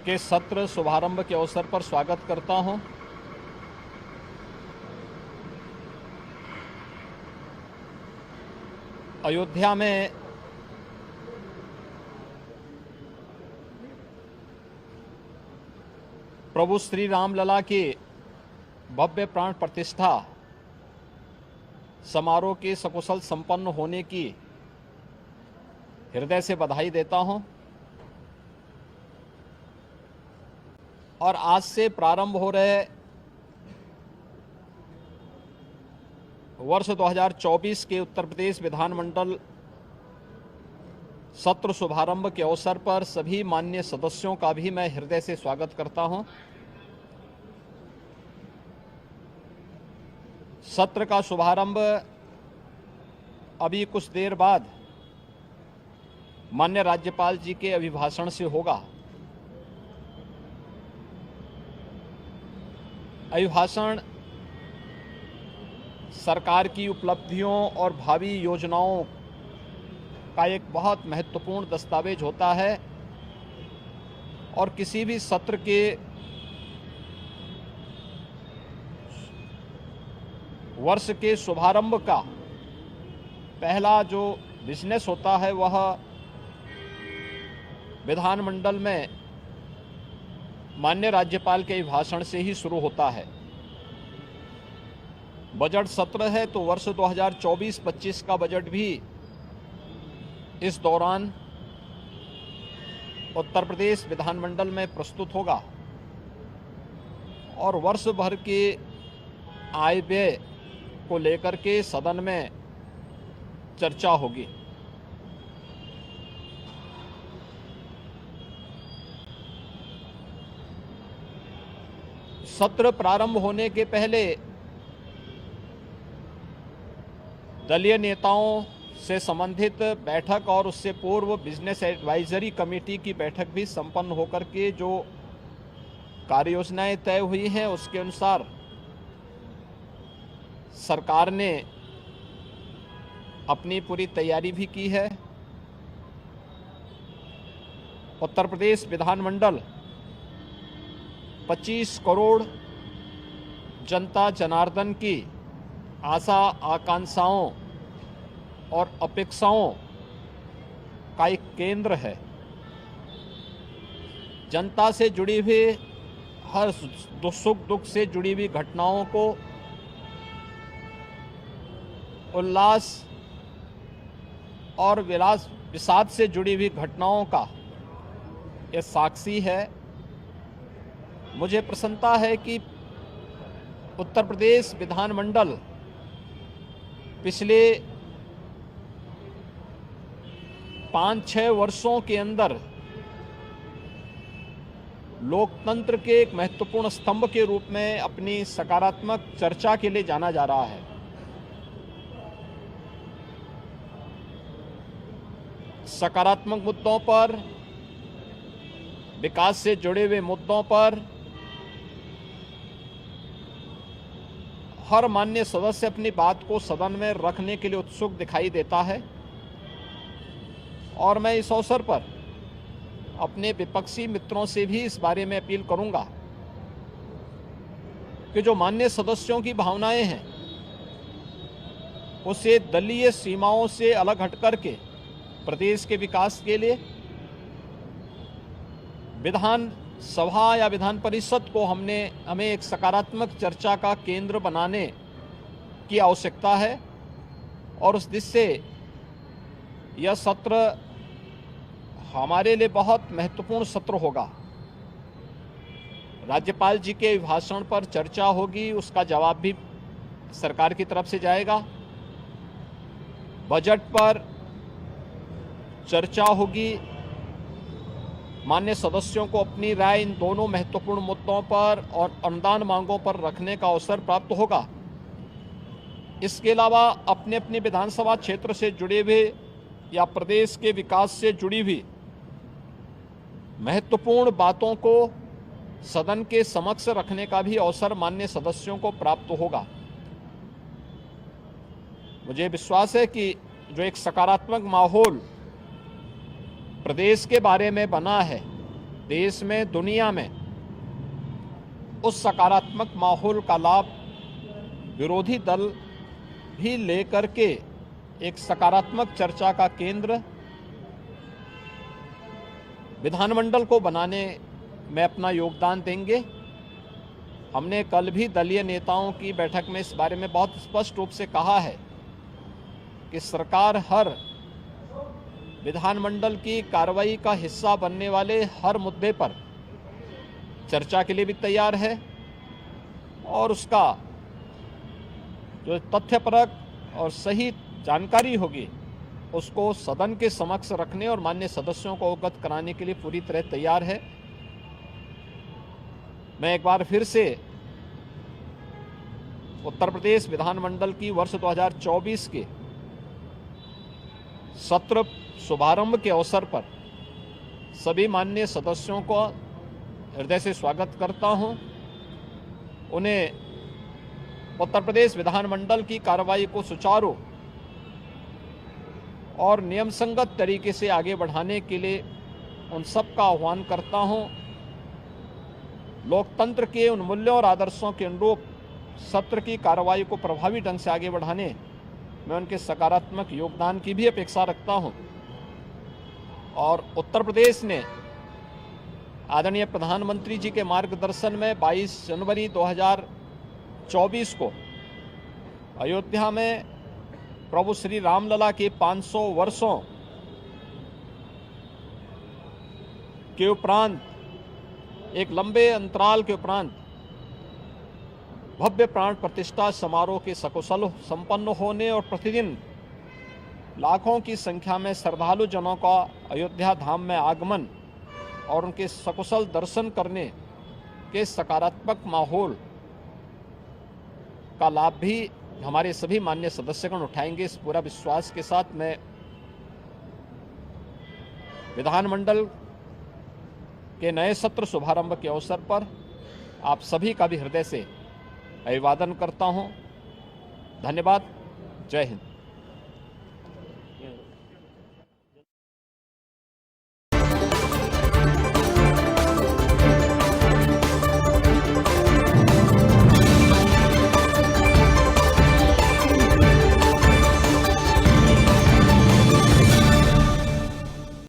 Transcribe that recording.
के सत्र शुभारंभ के अवसर पर स्वागत करता हूं। अयोध्या में प्रभु श्री रामलला की भव्य प्राण प्रतिष्ठा समारोह के सकुशल संपन्न होने की हृदय से बधाई देता हूं और आज से प्रारंभ हो रहे वर्ष 2024 के उत्तर प्रदेश विधानमंडल सत्र शुभारंभ के अवसर पर सभी माननीय सदस्यों का भी मैं हृदय से स्वागत करता हूं। सत्र का शुभारंभ अभी कुछ देर बाद माननीय राज्यपाल जी के अभिभाषण से होगा। अभिभाषण सरकार की उपलब्धियों और भावी योजनाओं का एक बहुत महत्वपूर्ण दस्तावेज होता है और किसी भी सत्र के वर्ष के शुभारंभ का पहला जो बिजनेस होता है वह विधानमंडल में माननीय राज्यपाल के भाषण से ही शुरू होता है। बजट सत्र है तो वर्ष 2024-25 का बजट भी इस दौरान उत्तर प्रदेश विधानमंडल में प्रस्तुत होगा और वर्ष भर के आय व्यय को लेकर के सदन में चर्चा होगी। सत्र प्रारंभ होने के पहले दलीय नेताओं से संबंधित बैठक और उससे पूर्व बिजनेस एडवाइजरी कमेटी की बैठक भी संपन्न होकर के जो कार्ययोजनाएं तय हुई हैं उसके अनुसार सरकार ने अपनी पूरी तैयारी भी की है। उत्तर प्रदेश विधानमंडल 25 करोड़ जनता जनार्दन की आशा आकांक्षाओं और अपेक्षाओं का एक केंद्र है। जनता से जुड़ी हुई हर सुख दुख से जुड़ी हुई घटनाओं को उल्लास और विषाद से जुड़ी हुई घटनाओं का यह साक्षी है। मुझे प्रसन्नता है कि उत्तर प्रदेश विधानमंडल पिछले 5-6 वर्षों के अंदर लोकतंत्र के एक महत्वपूर्ण स्तंभ के रूप में अपनी सकारात्मक चर्चा के लिए जाना जा रहा है। सकारात्मक मुद्दों पर, विकास से जुड़े हुए मुद्दों पर हर माननीय सदस्य अपनी बात को सदन में रखने के लिए उत्सुक दिखाई देता है और मैं इस अवसर पर अपने विपक्षी मित्रों से भी इस बारे में अपील करूंगा कि जो माननीय सदस्यों की भावनाएं हैं उसे दलीय सीमाओं से अलग हट करके प्रदेश के विकास के लिए विधान सभा या विधान परिषद को हमें एक सकारात्मक चर्चा का केंद्र बनाने की आवश्यकता है और उस दिशा से यह सत्र हमारे लिए बहुत महत्वपूर्ण सत्र होगा। राज्यपाल जी के भाषण पर चर्चा होगी, उसका जवाब भी सरकार की तरफ से जाएगा। बजट पर चर्चा होगी, माननीय सदस्यों को अपनी राय इन दोनों महत्वपूर्ण मुद्दों पर और अनुदान मांगों पर रखने का अवसर प्राप्त होगा। इसके अलावा अपने अपने विधानसभा क्षेत्र से जुड़े हुए या प्रदेश के विकास से जुड़ी हुई महत्वपूर्ण बातों को सदन के समक्ष रखने का भी अवसर माननीय सदस्यों को प्राप्त होगा। मुझे विश्वास है कि जो एक सकारात्मक माहौल प्रदेश के बारे में बना है देश में, दुनिया में उस सकारात्मक माहौल का लाभ विरोधी दल भी लेकर के एक सकारात्मक चर्चा का केंद्र विधानमंडल को बनाने में अपना योगदान देंगे। हमने कल भी दलीय नेताओं की बैठक में इस बारे में बहुत स्पष्ट रूप से कहा है कि सरकार हर विधानमंडल की कार्रवाई का हिस्सा बनने वाले हर मुद्दे पर चर्चा के लिए भी तैयार है और उसका जो तथ्यपरक और सही जानकारी होगी उसको सदन के समक्ष रखने और माननीय सदस्यों को अवगत कराने के लिए पूरी तरह तैयार है। मैं एक बार फिर से उत्तर प्रदेश विधानमंडल की वर्ष 2024 के सत्र शुभारंभ के अवसर पर सभी माननीय सदस्यों को हृदय से स्वागत करता हूं। उन्हें उत्तर प्रदेश विधानमंडल की कार्रवाई को सुचारू और नियम संगत तरीके से आगे बढ़ाने के लिए उन सब का आह्वान करता हूं। लोकतंत्र के उन मूल्यों और आदर्शों के अनुरूप सत्र की कार्रवाई को प्रभावी ढंग से आगे बढ़ाने में उनके सकारात्मक योगदान की भी अपेक्षा रखता हूं। और उत्तर प्रदेश ने आदरणीय प्रधानमंत्री जी के मार्गदर्शन में 22 जनवरी 2024 को अयोध्या में प्रभु श्री रामलला के 500 वर्षों के उपरांत, एक लंबे अंतराल के उपरांत भव्य प्राण प्रतिष्ठा समारोह के सकुशल संपन्न होने और प्रतिदिन लाखों की संख्या में श्रद्धालु जनों का अयोध्या धाम में आगमन और उनके सकुशल दर्शन करने के सकारात्मक माहौल का लाभ भी हमारे सभी माननीय सदस्यगण उठाएंगे। इस पूरा विश्वास के साथ मैं विधानमंडल के नए सत्र शुभारंभ के अवसर पर आप सभी का भी हृदय से अभिवादन करता हूं। धन्यवाद। जय हिंद।